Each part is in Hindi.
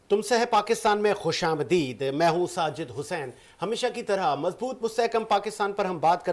तुमसे है पाकिस्तान में खुशामदीद। मैं हूं साजिद हुसैन। हमेशा की तरह मजबूत मुस्तहकम पाकिस्तान पर हम बात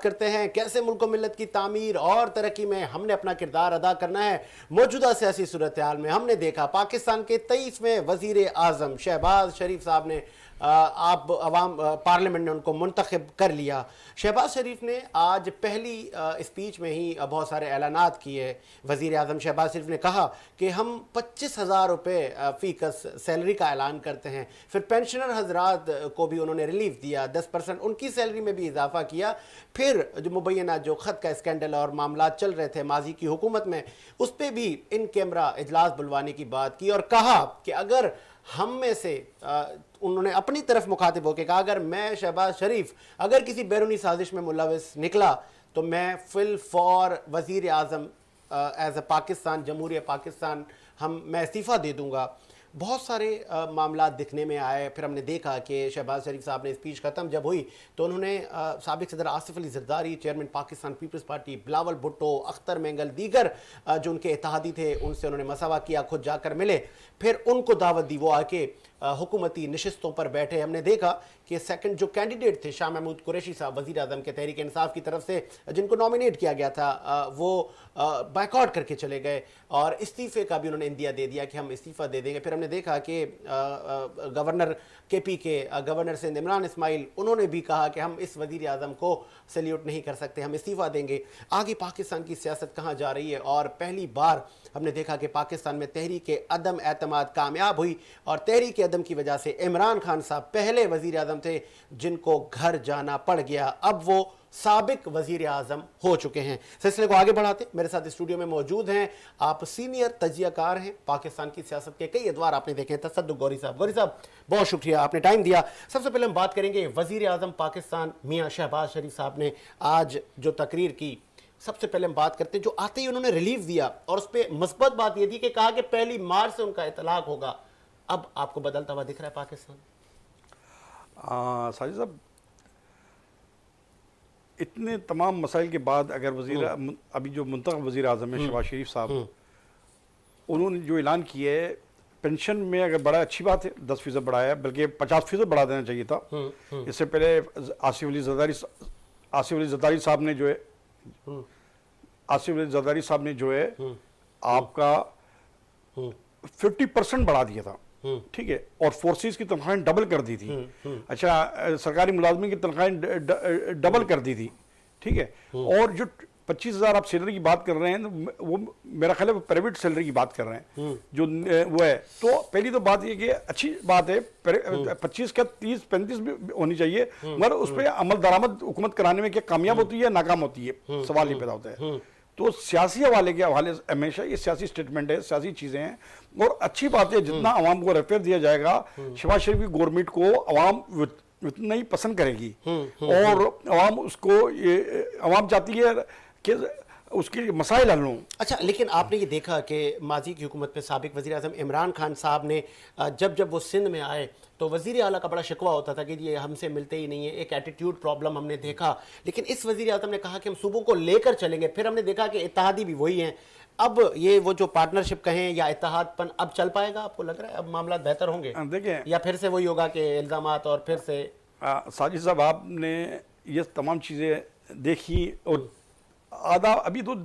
करते हैं कैसे मुल्क मिल्लत की तामीर और तरक्की में हमने अपना किरदार अदा करना है। मौजूदा सियासी सूरत हाल में हमने देखा पाकिस्तान के 23वें वजीर आजम शहबाज शरीफ साहब ने आप अवाम पार्लियामेंट ने उनको मुंतखब कर लिया। शहबाज शरीफ ने आज पहली स्पीच में ही बहुत सारे ऐलानात किए। वज़ीर आज़म शहबाज शरीफ ने कहा कि हम 25,000 रुपये फ़ीकस सैलरी का ऐलान करते हैं। फिर पेंशनर हजरात को भी उन्होंने रिलीफ दिया, 10% उनकी सैलरी में भी इजाफा किया। फिर जो मुबैना जो ख़त का स्कैंडल और मामला चल रहे थे माजी की हुकूमत में, उस पर भी इन कैमरा इजलास बुलवाने की बात की और कहा कि अगर हम में से उन्होंने अपनी तरफ मुखातिब होकर कहा अगर मैं शहबाज शरीफ अगर किसी बैरूनी साजिश में मुलविस निकला तो मैं फिल फॉर वज़ीर आज़म एज ए पाकिस्तान जमहूरियत पाकिस्तान मैं इस्तीफ़ा दे दूंगा। बहुत सारे मामला दिखने में आए। फिर हमने देखा कि शहबाज शरीफ साहब ने स्पीच ख़त्म जब हुई तो उन्होंने साबिक़ सदर Asif Ali Zardari, chairman Pakistan peoples party, Bilawal Bhutto, Akhtar Mengal, दीगर जो उनके इत्तेहादी थे उनसे उन्होंने मसावा किया, खुद जाकर मिले। फिर उनको दावत दी, वो आके हुकूमती नशिस्तों पर बैठे। हमने देखा कि सेकंड जो कैंडिडेट थे शाह महमूद कुरैशी साहब वज़ीर आज़म के तहरीक इंसाफ की तरफ से जिनको नॉमिनेट किया गया था वो बायकॉट करके चले गए और इस्तीफ़े का भी उन्होंने इंदिया दे दिया कि हम इस्तीफ़ा दे देंगे। फिर हमने देखा कि गवर्नर KP के गवर्नर सिंध इमरान इस्माइल उन्होंने भी कहा कि हम इस वज़ीर आज़म को सल्यूट नहीं कर सकते, हम इस्तीफ़ा देंगे। आगे पाकिस्तान की सियासत कहाँ जा रही है। और पहली बार हमने देखा कि पाकिस्तान में तहरीक अदम एतमाद कामयाब हुई और तहरीक अदम की वजह से इमरान खान साहब पहले वज़ीर आज़म थे जिनको घर जाना पड़ गया। अब वो साबिक वज़ीर आज़म हो चुके हैं। सिलसिले को आगे बढ़ाते मेरे साथ स्टूडियो में मौजूद हैं, आप सीनियर तजियाकार हैं, पाकिस्तान की सियासत के कई अदवार आपने देखे हैं, तसद्दुक़ गौरी साहब। गौरी साहब बहुत शुक्रिया, आपने टाइम दिया। सबसे पहले हम बात करेंगे वज़ीर आज़म पाकिस्तान मियाँ शहबाज शरीफ साहब ने आज जो तकरीर की। सबसे पहले हम बात करते हैं जो आते ही उन्होंने रिलीफ दिया और उस पर मस्बत बात यह थी कि कहा कि 1 मार्च से उनका इतलाक होगा। अब आपको बदलता हुआ दिख रहा है पाकिस्तान। साजिद साहब, इतने तमाम मसाइल के बाद अगर वज़ीर अभी जो मुंतखब वज़ीर आज़म है शहबाज शरीफ साहब, उन्होंने जो ऐलान किया है पेंशन में अगर बढ़ा अच्छी बात है, 10% बढ़ाया, बल्कि 50% बढ़ा देना चाहिए था। इससे पहले आसिफ अली ज़रदारी साहब ने जो है आपका 50% बढ़ा दिया था, ठीक है, और फोर्सेस की तनख्वाहें डबल कर दी थी। अच्छा, सरकारी मुलाजमिन की तनख्वाहें डबल कर दी थी, ठीक है। और जो 25,000 आप सैलरी की बात कर रहे हैं वो मेरा ख्याल है वो प्राइवेट सैलरी की बात कर रहे हैं जो वो है। तो पहली तो बात ये कि अच्छी बात है 25 का 30-35 भी होनी चाहिए, मगर उस पर अमल दरामद हुकूमत कराने में क्या कामयाब होती है नाकाम होती है, सवाल ये पैदा होता है। तो सियासी हवाले के हवाले हमेशा ये सियासी स्टेटमेंट है, सियासी चीज़ें हैं और अच्छी बात है जितना आवाम को रेफर दिया जाएगा शहबाज शरीफ की गवर्नमेंट को आवाम उतना ही पसंद करेगी और आवाम उसको ये आवाम चाहती है कि उसके मसाइल हल हों। अच्छा, लेकिन आपने ये देखा कि माजी की हुकूमत में साबिक वज़ीर आज़म इमरान खान साहब ने जब वो सिंध में आए तो वज़ीर आला का बड़ा शिकवा होता था कि ये हमसे मिलते ही नहीं है, एक एटीट्यूड प्रॉब्लम हमने देखा। लेकिन इस वज़ीर आज़म ने कहा कि हम सूबों को लेकर चलेंगे। फिर हमने देखा कि इत्तेहादी भी वही हैं। अब ये वो जो पार्टनरशिप कहें या इत्तेहादपन अब चल पाएगा, आपको लग रहा है अब मामला बेहतर होंगे? देखें, या फिर से वही होगा कि इल्ज़ामात और फिर से साजिद साहब आपने ये तमाम चीज़ें देखी और आधा अभी तो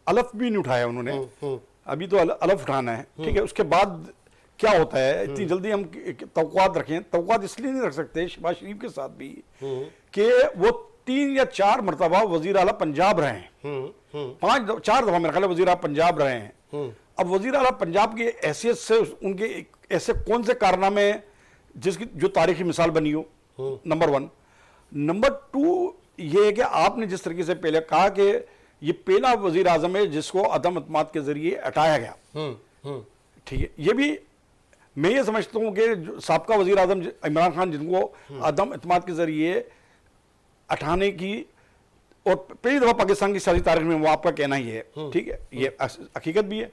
अलफ भी नहीं उठाया उन्होंने, अभी तो अलफ उठाना है, ठीक है। उसके बाद क्या होता है, इतनी जल्दी हम तवक्कुआत रखें, तवक्कुआत इसलिए नहीं रख सकते शहबाज शरीफ के साथ भी कि वो 3 या 4 मरतबा वज़ीर आला पंजाब रहे हैं, 4 दफ़ा मेरा ख्याल है वज़ीर आला पंजाब रहे हैं। अब वज़ीर आला पंजाब की हैसियत से उनके ऐसे कौन से कारनामे जिसकी जो तारीखी मिसाल बनी हो, नंबर 1। नंबर 2 ये है कि आपने जिस तरीके से पहले कहा कि ये पहला वज़ीर आज़म है जिसको अदम अतमाद के जरिए हटाया गया, ठीक है। ये भी मैं ये समझता हूँ कि साबका वज़ीर आज़म इमरान खान जिनको अदम अतमाद के जरिए हटाने की और पहली दफ़ा पाकिस्तान की सियासी तारीख में वो आपका कहना ही है, ठीक है, ये हकीकत भी है।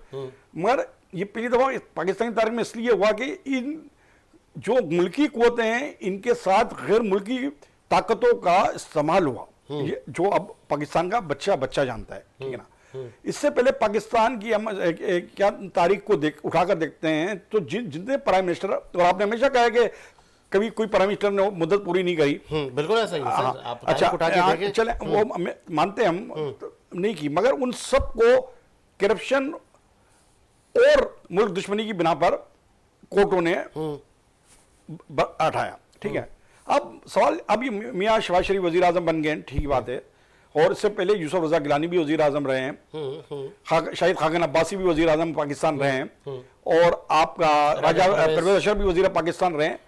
मगर ये पहली दफ़ा पाकिस्तान की तारीख में इसलिए हुआ कि इन जो मुल्की क़ुव्वतें हैं इनके साथ गैर मुल्की ताकतों का इस्तेमाल हुआ, ये जो अब पाकिस्तान का बच्चा जानता है, ठीक है ना। इससे पहले पाकिस्तान की हम क्या तारीख को उठाकर देखते हैं तो जितने प्राइम मिनिस्टर, और आपने हमेशा कहा है कि कभी कोई प्राइम मिनिस्टर ने मुद्दत पूरी नहीं करी, बिल्कुल ऐसा ही है सर, आप अच्छा उठा के देखें। चले वो मानते हम नहीं की, मगर उन सबको करप्शन और मुल्क दुश्मनी की बिना पर कोर्टों ने हटाया। ठीक है, अब सवाल, अब ये मियाँ शहबाज शरीफ वजीर आजम बन गए, ठीक बात है, और इससे पहले यूसुफ रजा गिलानी भी वजीर आजम रहे हैं, शाहिद खाकन अब्बासी भी वजीर आजम पाकिस्तान रहे हैं, और आपका राजा परवेज अशरफ भी वजीर पाकिस्तान रहे हैं,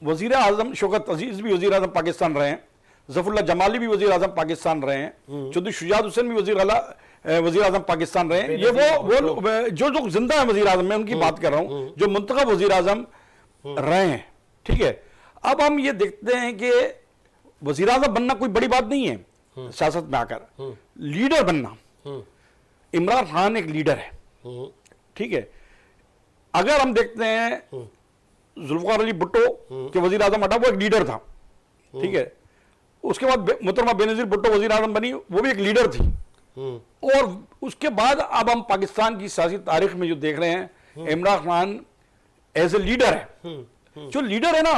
वजीर आजम शौकत अजीज भी वजीर आजम पाकिस्तान रहे हैं, जफरुल्लाह जमाली भी वजीर आजम पाकिस्तान रहे हैं, चौधरी शुजात हुसैन भी वजीर आजम पाकिस्तान रहे हैं। ये वो जो जिंदा है वजीर आजम, मैं उनकी बात कर रहा हूं, जो मुंतखब वजीर आजम रहे हैं। ठीक है, अब हम ये देखते हैं कि वजीर आजम बनना कोई बड़ी बात नहीं है सियासत में आकर, लीडर बनना, इमरान खान एक लीडर है। ठीक है, अगर हम देखते हैं जुल्फिकार अली भुट्टो के वजीर आजम हटा, वो एक लीडर था। ठीक है, उसके बाद मोहतरमा बेनजीर भुट्टो वजीर आजम बनी, वो भी एक लीडर थी। और उसके बाद अब हम पाकिस्तान की सियासी तारीख में जो देख रहे हैं, Imran Khan as a leader है। जो लीडर है ना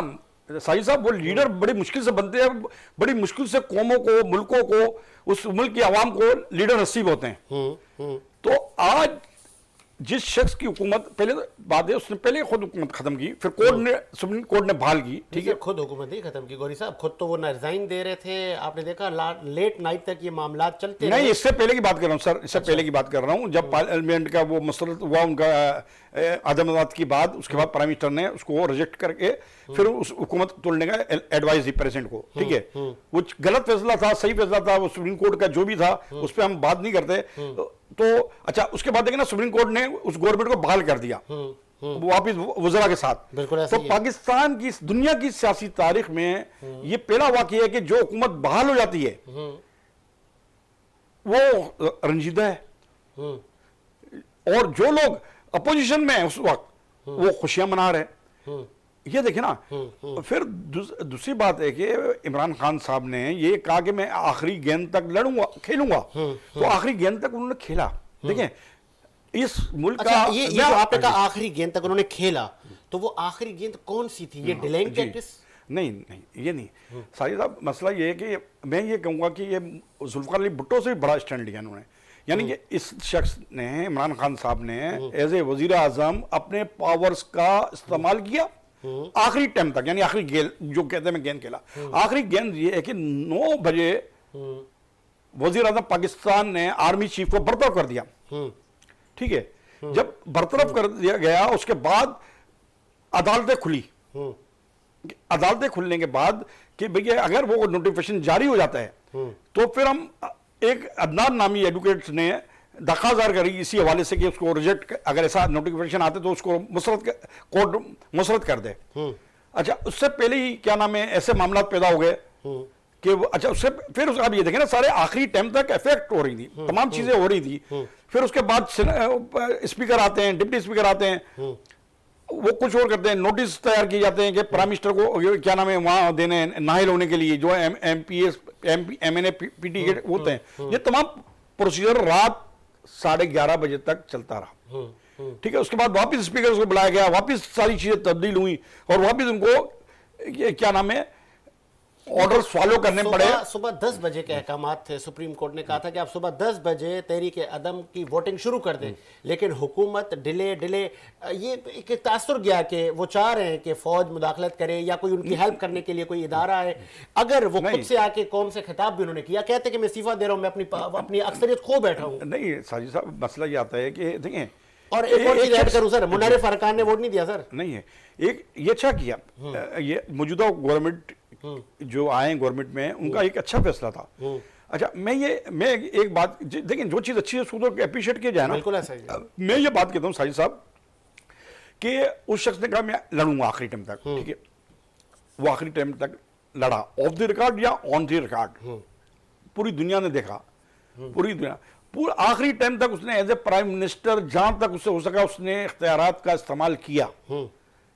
साहिब साहब, वो लीडर बड़ी मुश्किल से बनते हैं, बड़ी मुश्किल से कौमों को, मुल्कों को, उस मुल्क की आवाम को लीडर नसीब होते हैं। तो आज जिस शख्स की हुकूमत, पहले बात है उसने पहले खुद हुकूमत खत्म की, फिर कोर्ट ने, सुप्रीम कोर्ट ने बहाल की। ठीक है, खुद हुकूमत ही खत्म की गौरी साहब, खुद तो वो रिजाइन दे रहे थे, आपने देखा लेट नाइट तक ये मामला चलते नहीं, इससे पहले की बात कर रहा हूँ सर, इससे पहले की बात कर रहा हूँ, जब पार्लियामेंट का वो मसला हुआ उनका अदमदात की बाद, उसके बाद प्राइम मिनिस्टर ने उसको रिजेक्ट करके फिर उस हुकूमत तोड़ने का एडवाइस दी प्रेसिडेंट को। ठीक है, वो गलत फैसला था, सही फैसला था, वो सुप्रीम कोर्ट का जो भी था उस पर हम बात नहीं करते। तो अच्छा, उसके बाद देखिए ना, सुप्रीम कोर्ट ने उस गवर्नमेंट को बहाल कर दिया वापिस वज़रा के साथ। तो पाकिस्तान की दुनिया की सियासी तारीख में ये पहला वाक़या है कि जो हुकूमत बहाल हो जाती है वो रंजीदा है, और जो लोग अपोजिशन में है उस वक्त वो खुशियां मना रहे। ये देखिए ना, फिर दूसरी बात है कि इमरान खान साहब ने ये कहा कि मैं आखिरी गेंद तक लड़ूंगा, खेलूंगा, तो आखिरी गेंद तक उन्होंने खेला। देखें, इस मुल्क का ये जो आपने कहा आखिरी गेंद तक उन्होंने खेला, तो वो आखिरी गेंद कौन सी थी? ये डिलेइंग टैक्टिक्स? नहीं, ये नहीं साजिद साहब, मसला ये है कि मैं ये कहूँगा कि ये जुल्फिकार अली भुट्टो से भी बड़ा स्टैंड लिया उन्होंने, यानी कि इस शख्स ने, इमरान खान साहब ने एज ए वजीर आजम अपने पावर्स का इस्तेमाल किया आखिरी टाइम तक, यानी आखिरी गेंद, जो कहते हैं मैं गेंद खेला। आखिरी गेंद ये है कि 9 बजे वजीर आजम पाकिस्तान ने आर्मी चीफ को बरतरफ कर दिया। ठीक है, जब बरतरफ कर दिया गया उसके बाद अदालतें खुली। अदालतें खुलने के बाद कि भैया अगर वो नोटिफिकेशन जारी हो जाता है तो फिर हम, एक अदनान नामी एडवोकेट ने दरख्वास्त दायर करी इसी हवाले से कि उसको रिजेक्ट, अगर ऐसा नोटिफिकेशन आते तो उसको कोर्ट मुसरत कर दे। अच्छा, उससे पहले ही क्या नाम है, ऐसे मामला पैदा हो गए कि अच्छा, उससे फिर आप ये देखें ना, सारे आखिरी टाइम तक इफेक्ट हो रही थी, तमाम चीजें हो रही थी। फिर उसके बाद स्पीकर आते हैं, डिप्टी स्पीकर आते हैं, वो कुछ और करते हैं, नोटिस तैयार किए जाते हैं कि प्राइम मिनिस्टर को क्या नाम है वहां देने, नाहिल होने के लिए, जो MPS MNA PT होते हैं। ये तमाम प्रोसीजर रात 11:30 बजे तक चलता रहा। ठीक है, उसके बाद वापस स्पीकर को बुलाया गया, वापस सारी चीजें तब्दील हुई और वापस उनको क्या नाम है ऑर्डर्स फॉलो करने पड़े। सुबह 10 बजे के अहकामात थे, सुप्रीम कोर्ट ने कहा था कि आप सुबह 10 बजे तहरीक अदम की वोटिंग शुरू कर दें, लेकिन हुकूमत डिले ये एक तासुर गया कि वो चाह रहे हैं कि फौज मुदाखलत करे या कोई उनकी हेल्प करने के लिए कोई इदारा है। अगर वो खुद से आके कौम से खिताब भी उन्होंने किया, कहते कि मैं इस्तीफा दे रहा हूं, मैं अपनी अक्सरियत खो बैठा हूं। नहीं साजिद साहब, मसला ये आता है कि देखें, और एक और चीज ऐड करूं सर, मुनव्वर फरकान ने वोट नहीं दिया सर। नहीं है, एक ये अच्छा किया, ये मौजूदा गवर्नमेंट जो आए गवर्नमेंट में, उनका एक अच्छा फैसला था। अच्छा, मैं एक बात देखिए, जो चीज अच्छी है उसको तो अप्रिशिएट किया जाए ना। बिल्कुल ऐसा ही। मैं ये बात कहता हूँ साजिद साहब कि उस शख्स ने कहा मैं लड़ूंगा आखिरी टाइम तक। ठीक है, वो आखिरी टाइम तक लड़ा, ऑफ द रिकॉर्ड या ऑन द रिकॉर्ड, पूरी दुनिया ने देखा, पूरी दुनिया, पूरा आखिरी टाइम तक उसने एज ए प्राइम मिनिस्टर जहां तक उससे हो सका उसने इख्तियारात का इस्तेमाल किया।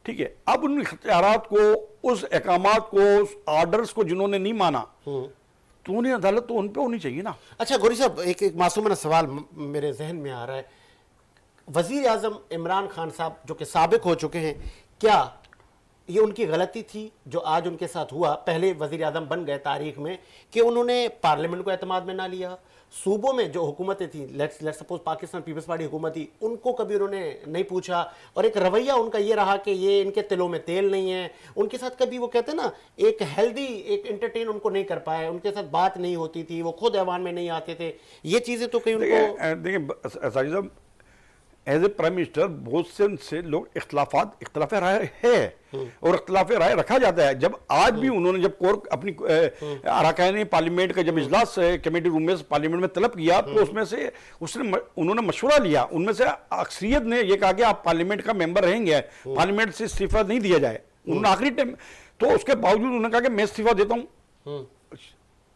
ठीक है, अब उन इख्तियारात को, उस अहकामात को, उस ऑर्डर्स को जिन्होंने नहीं माना, तो उन्हें अदालत तो उन पे होनी चाहिए ना। अच्छा गौरी साहब, एक मासूमाना सवाल मेरे जहन में आ रहा है। वजीर आजम इमरान खान साहब जो कि साबिक हो चुके हैं, क्या ये उनकी गलती थी जो आज उनके साथ हुआ? पहले वजीर आजम बन गए तारीख में कि उन्होंने पार्लियामेंट को एतमाद में ना लिया, सूबों में जो हुकूमतें थी, let's suppose Pakistan peoples party हुकूमत थी, उनको कभी उन्होंने नहीं पूछा, और एक रवैया उनका ये रहा कि ये इनके तिलों में तेल नहीं है। उनके साथ कभी वो कहते हैं ना, एक हेल्दी एक एंटरटेन उनको नहीं कर पाए, उनके साथ बात नहीं होती थी, वो खुद ऐवान में नहीं आते थे। ये चीज़ें तो कहीं उनको देखिए साजिद साहब, एज ए प्राइम मिनिस्टर बहुत से उनसे लोग इख्तलाफ राय है और इख्तलाफ राय रखा जाता है। जब आज भी उन्होंने जब कोर अपनी अरकान पार्लियामेंट का जब इजलास कमेटी रूम में पार्लियामेंट में तलब किया, तो उसमें से उन्होंने मशवरा लिया, उनमें से अक्सरियत ने यह कहा कि आप पार्लियामेंट का मेंबर रहेंगे, पार्लियामेंट से इस्तीफा नहीं दिया जाए। उन्होंने आखिरी टाइम, तो उसके बावजूद उन्होंने कहा कि मैं इस्तीफा देता हूं,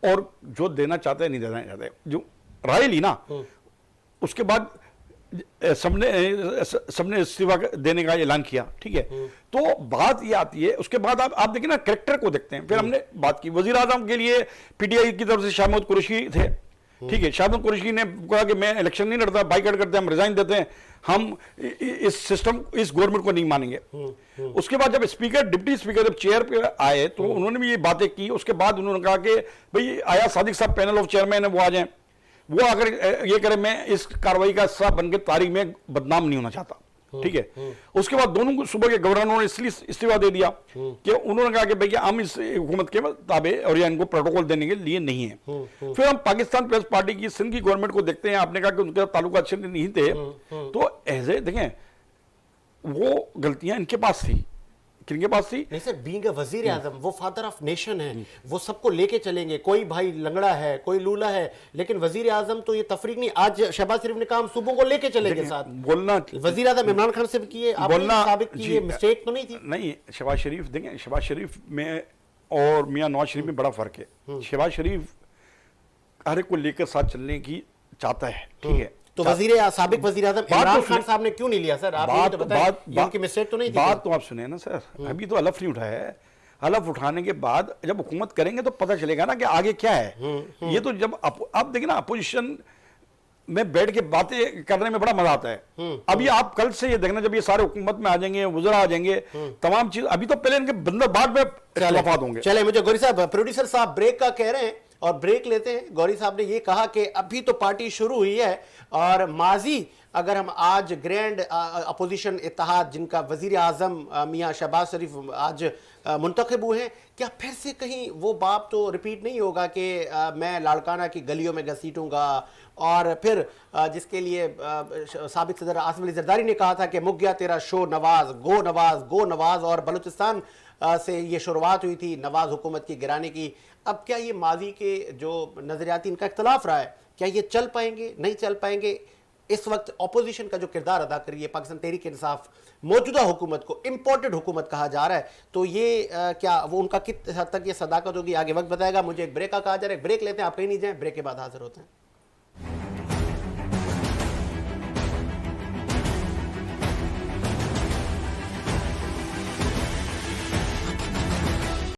और जो देना चाहते हैं नहीं देना चाहते, जो राय ली ना, उसके बाद सबने इस्तीफा देने का ऐलान किया। ठीक है, तो बात ये आती है, उसके बाद आप देखिए ना, कैरेक्टर को देखते हैं। फिर हमने बात की वजीर आजम के लिए पीटीआई की तरफ से शाह महमूद कुरैशी थे। ठीक है, शाह महमूद कुरैशी ने कहा कि मैं इलेक्शन नहीं लड़ता, बाइकआउट करते हैं, हम रिजाइन देते हैं, हम इस सिस्टम, इस गवर्नमेंट को नहीं मानेंगे। उसके बाद जब स्पीकर, डिप्टी स्पीकर जब चेयर पे आए, तो उन्होंने भी ये बातें की। उसके बाद उन्होंने कहा कि भाई आया सादिक साहब पैनल ऑफ चेयरमैन है, वो आ जाए, वो अगर ये करे, मैं इस कार्रवाई का हिस्सा बनकर तारीख में बदनाम नहीं होना चाहता। ठीक है, उसके बाद दोनों सुबह के गवर्नरों ने इसलिए इस्तीफा दे दिया कि उन्होंने कहा कि भैया हम इस हुकूमत के ताबे और या इनको प्रोटोकॉल देने के लिए नहीं है। फिर हम पाकिस्तान पीपल्स पार्टी की सिंध की गवर्नमेंट को देखते हैं। आपने कहा कि उनके ताल्लुक अच्छे नहीं थे, तो ऐसे देखें, वो गलतियां इनके पास थी, किनके पास थी? नहीं सर, बीइंग अ वजीर आजम, वो फादर ऑफ नेशन है, वो सबको लेके चलेंगे। कोई भाई लंगड़ा है, कोई लूला है, लेकिन वजीर आजम तो ये तफरीक नहीं। आज शहबाज शरीफ ने कहा हम सूबों को लेके चलेंगे साथ। बोलना वजीर आजम इमरान खान से भी किए, बोलना साबिक की, मिस्टेक तो नहीं थी। नहीं, शहबाज शरीफ देखें, शहबाज शरीफ में और मियां नवाज शरीफ में बड़ा फर्क है। शहबाज शरीफ हर एक को लेकर साथ चलने की चाहता है। ठीक है, तो साबिक वजीर आजम इमरान खान साहब ने क्यों नहीं लिया सर? आप तो बताएं, उनकी मिस्टेक तो नहीं थी? बात तो आप सुने ना सर, अभी तो हलफ नहीं उठाया है। हलफ उठाने के बाद जब हुकूमत करेंगे तो पता चलेगा ना कि आगे क्या है। ये तो जब आप देखिए ना, अपोजिशन में बैठ के बातें करने में बड़ा मजा आता है। अभी आप कल से ये देखना, जब ये सारे हुकूमत में आ जाएंगे, वज़रा आ जाएंगे, तमाम चीज, अभी तो पहले इनके बंदर बाद में इख्तिलाफात होंगे। चले, मुझे गौरी साहब, प्रोड्यूसर साहब ब्रेक का कह रहे हैं और ब्रेक लेते हैं। गौरी साहब ने ये कहा कि अभी तो पार्टी शुरू हुई है, और माजी अगर हम आज ग्रैंड अपोजिशन इत्तेहाद, जिनका वजीर आजम मियाँ शहबाज शरीफ आज मुंतखब हुए हैं, क्या फिर से कहीं वो बाप तो रिपीट नहीं होगा कि मैं लाड़काना की गलियों में घसीटूंगा? और फिर जिसके लिए साबिक सदर आसिफ अली जरदारी ने कहा था कि मुक गया तेरा शो नवाज, गो नवाज, गो नवाज, और बलूचिस्तान से ये शुरुआत हुई थी नवाज हुकूमत की गिराने की। अब क्या ये माजी के जो नजरियाती इनका इख्तलाफ रहा है, क्या ये चल पाएंगे, नहीं चल पाएंगे? इस वक्त अपोजिशन का जो किरदार अदा कर रही है पाकिस्तान तहरीक इंसाफ, मौजूदा हुकूमत को इंपोर्टेड हुकूमत कहा जा रहा है, तो ये क्या वो उनका किस हद तक ये सदाकत होगी, आगे वक्त बताएगा। मुझे एक ब्रेक का कहा जा रहा है, ब्रेक लेते हैं, आप कहीं नहीं जाएं, ब्रेक के बाद हाजिर होते हैं।